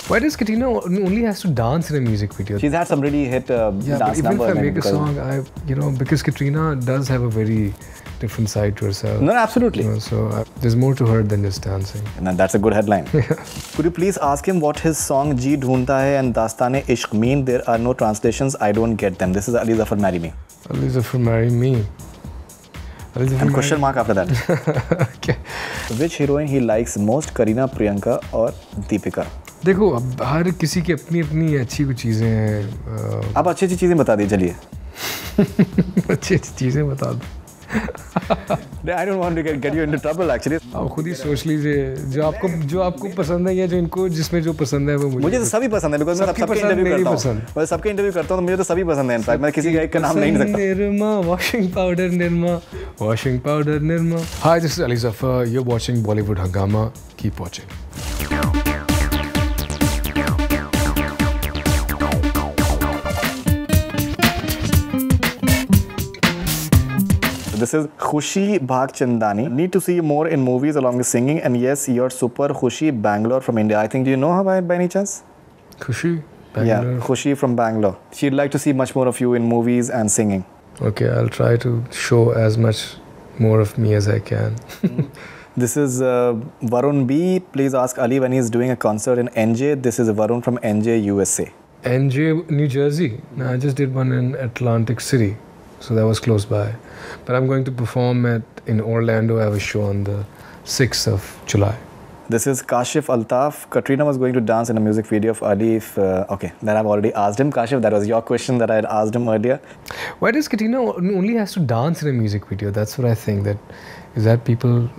Why does Katrina only has to dance in a music video? She's had some really hit Yeah, but dance even numbers. if I make a song, because Katrina does have a very different side to herself. No, absolutely. So there's more to her than just dancing. And that's a good headline. Could you please ask him what his song Ji Dhoondta Hai and Dastane-Ishq mean? There are no translations. I don't get them. This is Ali Zafar, Marry Me. Ali Zafar, Marry Me. And question mark after that. Okay. Which heroine he likes most, Kareena, Priyanka or Deepika? देखो अब हर किसी की अपनी अपनी अच्छी कुछ चीज़ें हैं. आप अच्छी चीज़ें बता दीजिए चलिए. अच्छी चीज़ें बता दो. I don't want to get you into trouble actually. आप खुद ही सोच लीजिए जो आपको पसंद है या जो इनको जिसमें जो पसंद है वो मुझे तो सभी पसंद है because मैं सबके इंटरव्यू करता हूँ. मैं सबके इंटरव्यू करता हूँ तो मुझे तो सभी पसंद है. इनफैक्ट मैं किसी का एक का नाम नहीं ले सकता. Nirma, washing powder Nirma. Hi, this is Ali Zafar. You're watching Bollywood Hungama. Keep watching. This is Khushi Bhagchandani. Need to see you more in movies along with singing. And yes, you're super Khushi Bangalore from India. I think, do you know her by any chance? Khushi? Bangalore? Yeah, Khushi from Bangalore. She'd like to see much more of you in movies and singing. Okay, I'll try to show as much more of me as I can. This is Varun B. Please ask Ali when he's doing a concert in NJ. This is Varun from NJ, USA. NJ, New Jersey? No, I just did one in Atlantic City. So that was close by. But I'm going to perform in Orlando. I have a show on the 6th of July. This is Kashif Altaf. Katrina was going to dance in a music video of Ali. Okay, that I've already asked him. Kashif, that was your question that I had asked him earlier. Why does Katrina only has to dance in a music video? That's what I think. Is that people...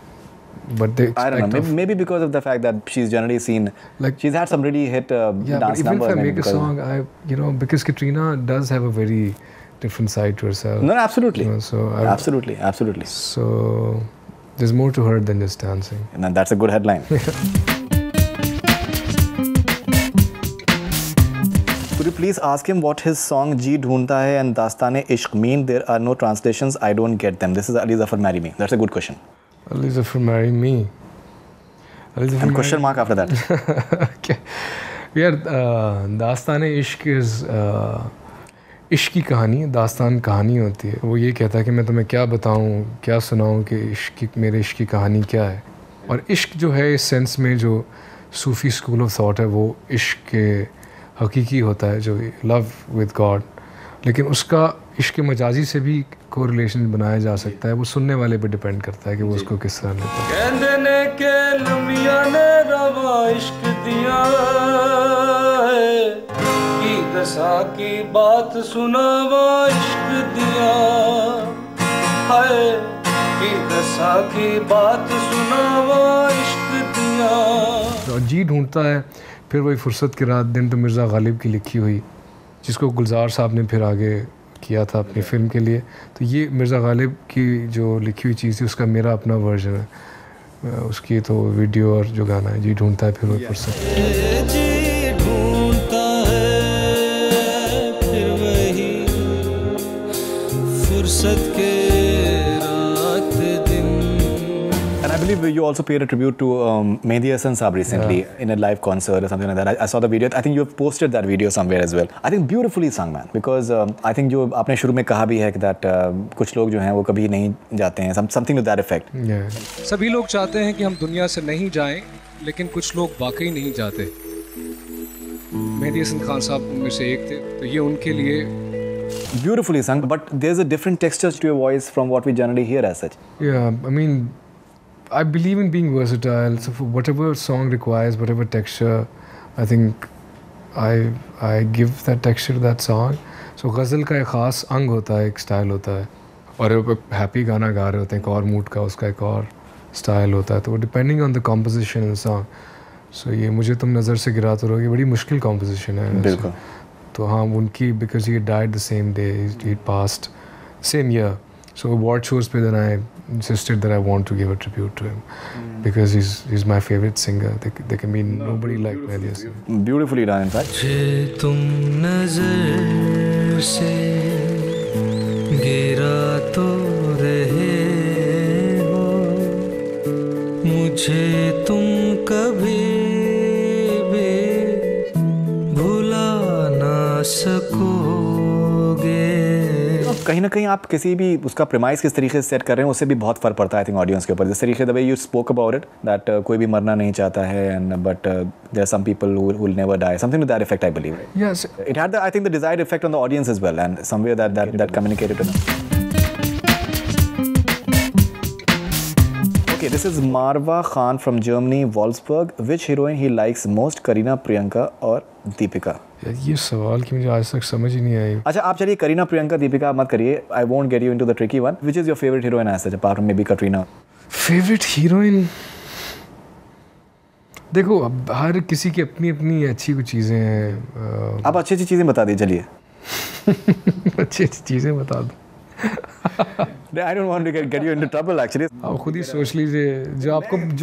What they expect. I don't know. Maybe because of the fact that she's generally seen... Like she's had some really hit dance numbers. But even if I make a song, because Katrina does have a very different side to herself. No, absolutely. Absolutely. So there's more to her than just dancing. And that's a good headline. Could you please ask him what his song Ji Dhoondta Hai and Dastane-Ishq mean? There are no translations. I don't get them. This is Ali Zafar, Marry Me. That's a good question. Ali Zafar, Marry Me. And question mark after that. Okay. Dastane-Ishq is... इश्क की कहानी, दास्तान कहानी होती है. वो ये कहता है कि मैं तुम्हें क्या बताऊं, क्या सुनाऊं कि मेरे इश्क की कहानी क्या है. और इश्क जो है इस सेंस में जो सूफ़ी स्कूल ऑफ थॉट है वो इश्क के हकीकी होता है, जो लव विद गॉड. लेकिन उसका इश्क मजाजी से भी कोरिलेशन बनाया जा सकता है. वो सुनने वाले पे डिपेंड करता है कि वो उसको किस तरह लेता है. दशा की बात सुनावा इश्क दिया हाय की दशा की बात सुनावा इश्क दिया. तो जी ढूंढता है. फिर वही फुर्सत की रात दिन तो मिर्ज़ा गालिब की लिखी हुई, जिसको गुलजार साहब ने फिर आगे किया था अपनी फिल्म के लिए. तो ये मिर्ज़ा गालिब की जो लिखी हुई चीज़ थी उसका मेरा अपना वर्जन है. उसकी तो वीडियो और जो गाना है जी ढूंढता है फिर वही फुर्सत. And I believe you also paid a tribute to Mehdi Hasan Saab recently in a live concert or something like that. I saw the video. I think you have posted that video somewhere as well. I think beautifully sung, man. Because I think जो आपने शुरू में कहा भी है कि that कुछ लोग जो हैं वो कभी नहीं जाते हैं. Something to that effect. सभी लोग चाहते हैं कि हम दुनिया से नहीं जाएं, लेकिन कुछ लोग वाकई नहीं जाते. मेहदी हसन खान साहब उनमें से एक थे, तो ये उनके लिए beautifully sung, but there's a different texture to your voice from what we generally hear as such. Yeah, I mean, I believe in being versatile. So for whatever song requires, whatever texture, I think I give that texture to that song. So ग़ज़ल का एक ख़ास अंग होता है, एक style होता है. और हैप्पी गाना गा रहे होते हैं, एक और मूड का उसका एक और स्टाइल होता है. तो वो depending on the composition in song. So ये मुझे तुम नज़र से गिरा तो रहोगे बड़ी मुश्किल कॉम्पोजिशन है. बिल्कुल. तो हाँ उनकी because he died the same day, he passed same year. So award shows पे then I insisted that I want to give a tribute to him because he's my favorite singer. There can be nobody like Mehdi Hasan. Beautifully done, in fact. तुम नजर से गिरा तो रहे हो, मुझे तुम कभी भी सकोगे। कहीं ना कहीं आप किसी भी उसका प्रेमाइज किस तरीके से सेट कर रहे हैं उससे भी बहुत फर्क पड़ता है आई थिंक ऑडियंस के ऊपर। जिस तरीके the way you spoke about it that कोई भी मरना नहीं चाहता है and but there are some people who will never die, something to that effect I believe. Yes. It had I think the desired effect on the audience as well and somewhere that communicated to them. Okay, this is Marwa Khan from Germany, Wolfsburg. Which heroine he likes most, Kareena, Priyanka और दीपिका? यार ये सवाल की मुझे आज तक समझ ही नहीं आई। अच्छा आप चलिए करीना प्रियंका दीपिका मत करिए, I won't get you into the tricky one. Which is your favorite heroine as such apart from maybe Katrina? Favourite heroine, देखो अब हर किसी की अपनी अपनी अच्छी कुछ चीज़ें हैं। आप अच्छी अच्छी चीज़ें बता दीजिए चलिए। अच्छी अच्छी चीज़ें बता दो। I don't want to get you into trouble actually. आप खुद ही सोच लीजिए जो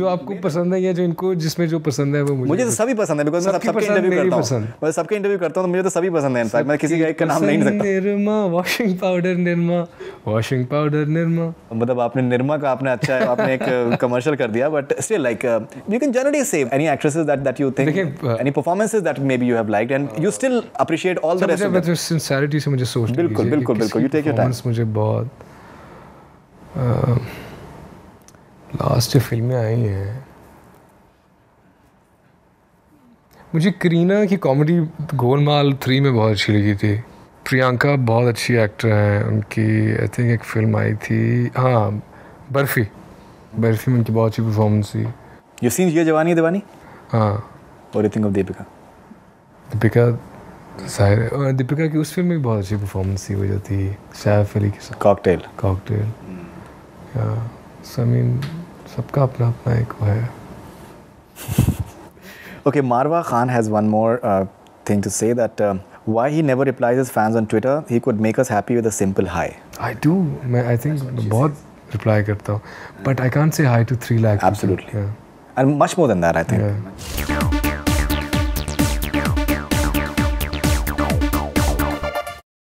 आपको पसंद है या जो इनको जिसमें जो पसंद है वो मुझे तो सभी पसंद है बिकॉज़ मैं सबके इंटरव्यू करता हूँ। मैं सबके इंटरव्यू करता हूँ तो मुझे तो सभी पसंद है। इनफैक्ट मैं किसी का एक का नाम नहीं ले सकता। Nirma washing powder Nirma. मतलब आपने निर्मा का आपने अच्छा है आपने एक कमर्शियल कर दिया but still like you can generally say any actresses that you think any performances that maybe you have liked and you still appreciate all the rest of it. Sincerity से मुझे सोचना बिल्कुल you take your time. मुझे बहुत last जो फिल्में आई हैं मुझे करीना की कॉमेडी गोलमाल 3 में बहुत अच्छी लगी थी। प्रियंका बहुत अच्छी एक्टर हैं, उनकी आई थिंक एक फिल्म आई थी हाँ बर्फ़ी में उनकी बहुत अच्छी परफॉर्मेंस थी। यू सीन ये जवानी है दीवानी? हाँ। और you think of Deepika Deepika की उस फिल्म में भी बहुत अच्छी परफॉर्मेंस थी वो जो थी सैफ अली के साथ कॉकटेल। I mean, सबका अपना अपना एक वो है। Okay, Marwa Khan has one more thing to say that why he never replies his fans on Twitter. He could make us happy with a simple hi. I do. I think बहुत reply करता हूँ, but I can't say hi to 3 lakh. Absolutely. Yeah. And much more than that, I think. Yeah.